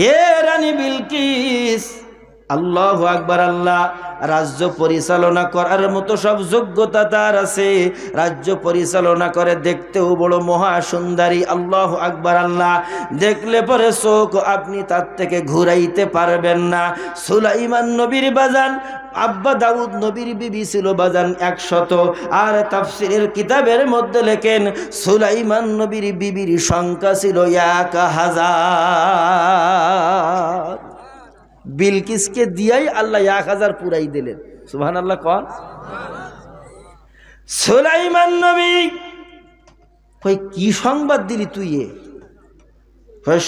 এ রানী বিলকিস, আল্লাহু আকবার, আল্লাহ রাজ্য পরিচালনা করার মতো সব যোগ্যতা তার আছে। রাজ্য পরিচালনা করে, দেখতেও বড় মহা সুন্দরী। আল্লাহু আকবার, আল্লাহ দেখলে পরে চোখ আপনি তার থেকে ঘুরাইতে পারবেন না। সুলাইমান নবীর বাজান আব্বা দাউদ নবীর বিবি ছিল বাজান 100, আর তাফসীরের কিতাবের মধ্যে লেখেন সুলাইমান নবীর বিবির সংখ্যা ছিল 1000। বিলকিসকে দিয়াই আল্লাহ 1000 পুরাই দিলেন। সুবহানাল্লাহ কোন। সুলাইমান নবী কই কি সংবাদ দিলি তুই?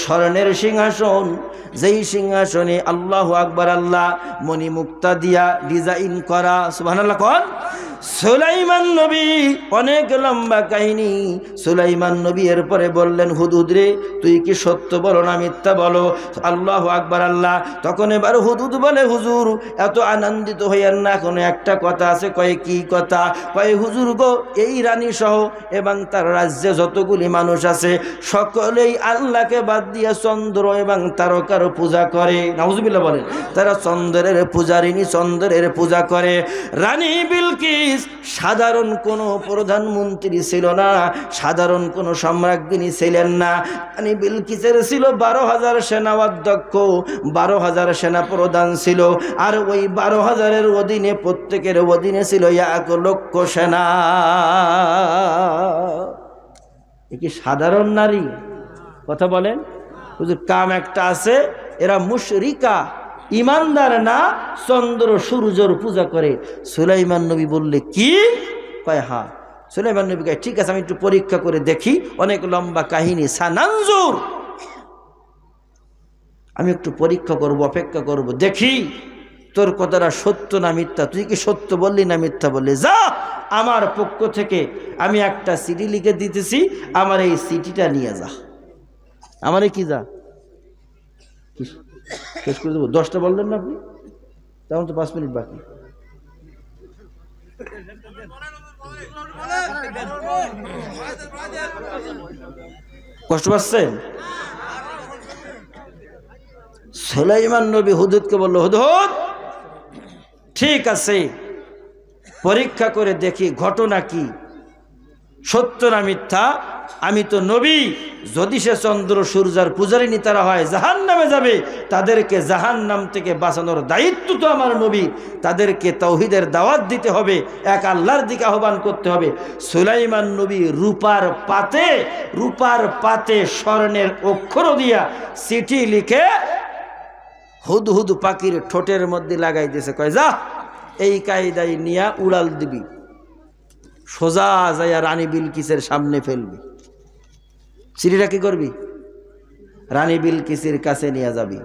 স্বর্ণের সিংহাসন, যেই সিংহাসনে আল্লাহু আকবার, আল্লাহ মণিমুক্তা দিয়া ডিজাইন করা। সুবহানাল্লাহ কোন। সুলাইমান নবী অনেক লম্বা কাহিনী। সুলাইমান নবী এরপরে বললেন, হুদহুদ রে, তুই কি সত্য বলো না মিথ্যা বলো? আল্লাহু আকবার, আল্লাহ তখন এবার হুদহুদ বলে, হুজুর এত আনন্দিত হইয়েন না, কোনো একটা কথা আছে। কয় কি কথা? কয় হুজুর গো, এই রানী সহ এবং তার রাজ্যে যতগুলি মানুষ আছে সকলেই আল্লাহকে বাদ দিয়ে চন্দ্র এবং তারকার পূজা করে। নাউজুবিল্লাহ বলেন। তারা চন্দ্রের পূজারিনী, চন্দ্রের পূজা করে। রানী বিলকিস সাধারণ কোনো প্রধানমন্ত্রী ছিল না, সাধারণ কোনো সম্রাজ্ঞী ছিলেন না। রানী বিলকিসের ছিল 12,000 সেনা অধ্যক্ষ, 12,000 সেনা প্রধান ছিল। আর ওই 12,000-এর অধীনে, প্রত্যেকের অধীনে ছিল 1,00,000 সেনা। এ কি সাধারণ নারী? কথা বলেন। হুজুর কাম একটা আছে, এরা মুশরিকা, ইমানদার না, চন্দ্র সূর্যর পূজা করে। সুলাইমান নবী বললে কি? কয় হ্যাঁ। সুলাইমান নবী কয় ঠিক আছে, আমি একটু পরীক্ষা করে দেখি। অনেক লম্বা কাহিনী, সানানজুর, আমি একটু পরীক্ষা করব, অপেক্ষা করব, দেখি তোর কথাটা সত্য না মিথ্যা। তুই কি সত্য বললি না মিথ্যা বললি? যা, আমার পক্ষ থেকে আমি একটা চিঠি লিখে দিতেছি, আমার এই চিঠিটা নিয়ে যা। আমারে কি যা শেষ করে দেবো? 10টা বললেন না আপনি, তেমন তো 5 মিনিট বাকি। কষ্ট পাচ্ছেন? সুলাইমান নবী হুদহুদকে বলল, হুদহুদ ঠিক আছে, পরীক্ষা করে দেখি ঘটনা কি, সত্য না মিথ্যা। আমি তো নবী, যদি সে চন্দ্র সূর্যার পূজারিনী তারা হয় জাহান্নামে যাবে, তাদেরকে জাহান্নাম থেকে বাঁচানোর দায়িত্ব তো আমার নবী। তাদেরকে তাওহীদের দাওয়াত দিতে হবে, এক আল্লাহর দিকে আহ্বান করতে হবে। সুলাইমান নবী রূপার পাতে স্বর্ণের অক্ষর দিয়া চিঠি লিখে হুদহুদ পাখির ঠোঁটের মধ্যে লাগাই দিয়েছে। কয় যা, এই কায়দায় নিয়া উড়াল দিবি, সোজা যাইয়া রানী বিলকিসের সামনে ফেলবি। চিঠিটা কি করবি? রানী বিলকিসের কাছে নিয়ে যাবি।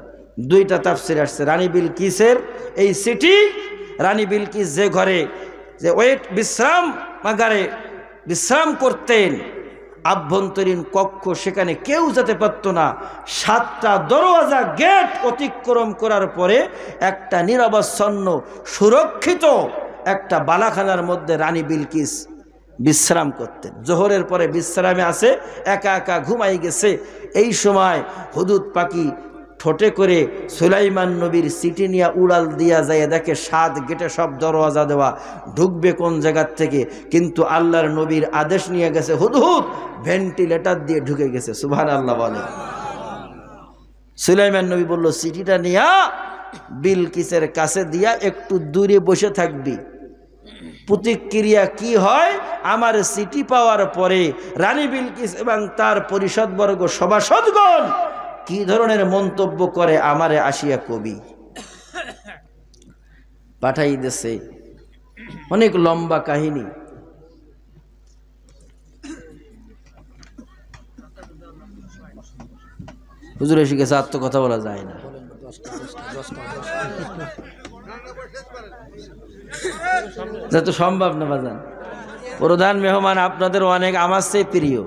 2টা তাফসীর আসছে। রানী বিলকিসের এই চিঠি, রানী বিলকিস যে ঘরে, যে বিশ্রামাগারে বিশ্রাম করতেন, আভ্যন্তরীণ কক্ষ, সেখানে কেউ যেতে পারত না। 7টা দরওয়াজা, গেট অতিক্রম করার পরে একটা নিরবচ্ছন্ন সুরক্ষিত একটা বালাখানার মধ্যে রানী বিলকিস বিশ্রাম করতেন। জোহরের পরে বিশ্রামে আছে, একা একা ঘুমাই গেছে। এই সময় হুদহুদ পাখি ঠোঁটে করে সুলাইমান নবীর চিঠি নিয়ে উড়াল দিয়া যায়, দেখে 7 গেটে সব দরওয়াজা দেওয়া, ঢুকবে কোন জায়গার থেকে। কিন্তু আল্লাহর নবীর আদেশ নিয়ে গেছে, হুদহুদ ভেন্টিলেটর দিয়ে ঢুকে গেছে। সুবহানাল্লাহ বলে। সুলাইমান নবী বলল, চিঠিটা নিয়া বিলকিসের কাছে দিয়া একটু দূরে বসে থাকবি। প্রতিক্রিয়া কি হয়, আমার চিঠি পাওয়ার পরে রানী বিলকিস এবং তার পরিষদবর্গ, সভাসদগণ কি ধরনের মন্তব্য করে আমারে আসিয়া কবি। পাঠাই দেশে অনেক লম্বা কাহিনী। হুজুর এসে গেছে, আর তো কথা বলা যায় না। যত সম্ভব না বাজান। প্রধান মেহমান আপনাদের অনেক আমার চেয়ে প্রিয়।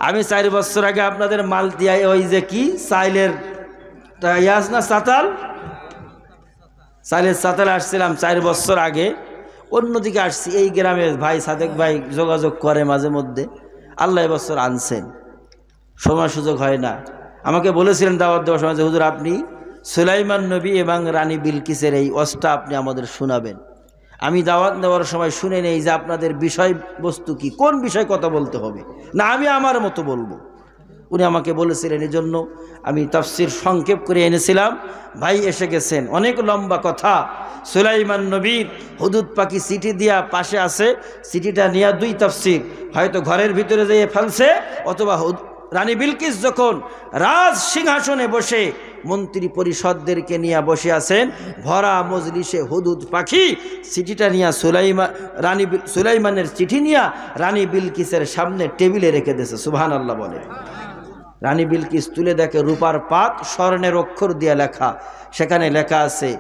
আমি 4 বছর আগে আপনাদের মালতিয়ায় ওই যে কি চাইলের ইয়াস না চাইলের সাতাল আসছিলাম 4 বছর আগে। অন্যদিকে আসছি, এই গ্রামে ভাই সাদেক ভাই যোগাযোগ করে মাঝে মধ্যে। আল্লাহ বছর আনছেন, সময় সুযোগ হয় না। আমাকে বলেছিলেন দাওয়াত দেওয়ার সময় যে হুজুর আপনি সুলাইমান নবী এবং রানী বিলকিসের এই ওয়াজটা আপনি আমাদের শোনাবেন। আমি দাওয়াত দেওয়ার সময় শুনে নেই যে আপনাদের বিষয়বস্তু কি, কোন বিষয়ে কথা বলতে হবে, না আমি আমার মতো বলবো। উনি আমাকে বলেছিলেন, এই জন্য আমি তাফসির সংক্ষেপ করে এনেছিলাম। ভাই এসে গেছেন, অনেক লম্বা কথা। সুলাইমান নবীর হুদুদ পাখি চিঠি দিয়া পাশে আছে, চিঠিটা নিয়ে দুই তাফসির, হয়তো ঘরের ভিতরে যেয়ে ফেলছে, অথবা রানী বিলকিস যখন রাজ সিংহাসনে বসে মন্ত্রী পরিষদদেরকে নিয়ে বসে আছেন, ভরা মজলিসে হুদুদ পাখি চিঠিটা নিয়ে সুলাইমানের চিঠি নিয়ে রানী বিলকিসের সামনে টেবিলে রেখে দিয়েছে। সুবহানাল্লাহ বলে। রানী বিলকিস তুলে দেখে রূপার পাত, স্বর্ণের অক্ষর দিয়ে লেখা, সেখানে লেখা আছে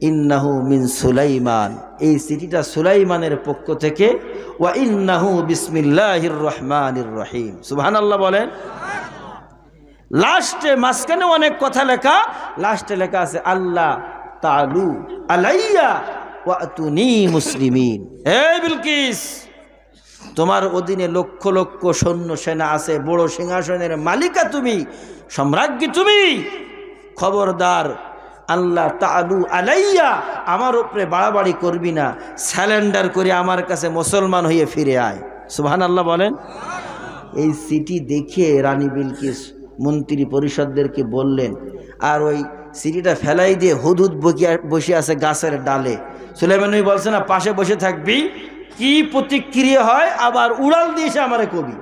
ইন্নাহু মিন সুলাইমান। এই চিঠিটা সুলাইমানের পক্ষ থেকে, ওয়া ইন্নাহু বিসমিল্লাহির রহমানির রহিম। সুবহানাল্লাহ বলেন। লাস্টে মাঝখানে অনেক কথা লেখা, লাস্টে লেখা আছে আল্লাহ তাআলু আলাইয়া ওয়াতুনি মুসলিমিন। এই বিলকিস, তোমার অধীনে লক্ষ লক্ষ সৈন্য সেনা আছে, বড় সিংহাসনের মালিকা তুমি, সম্রাজ্ঞী তুমি, খবরদার আল্লাহ তাআলু আলাইয়া, আমার উপরে বাড়াবাড়ি করবি না, স্যালেন্ডার করে আমার কাছে মুসলমান হয়ে ফিরে আয়। সুবহানাল্লাহ বলেন। এই চিঠি দেখে রানী বিলকিস মন্ত্রী পরিষদদেরকে বললেন, আর ওই চিঠিটা ফেলাই দিয়ে হুদহুদ বসে আছে গাছের ডালে। সুলাইমান নবী বলছে না পাশে বসে থাকবি, কি প্রতিক্রিয়া হয়, আবার উড়াল দিয়েছে আমারে কবি।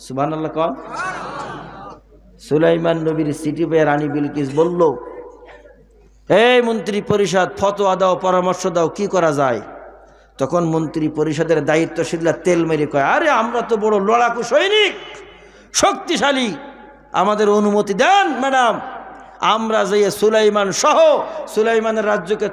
সুবহানাল্লাহ কন। সুলাইমান নবীর চিঠি পেয়ে রানী বিলকিস বলল, এই মন্ত্রী পরিষদ ফতোয়া দাও, পরামর্শ দাও, কি করা যায়। তখন মন্ত্রী পরিষদের দায়িত্বশীলরা তেল মেরে কয়, আরে আমরা তো বড় লড়াকু সৈনিক, শক্তিশালী, আমাদের অনুমতি দেন ম্যাডাম, আমরা যাইয়ে সুলাইমান সহ সুলাইমানের রাজ্যকে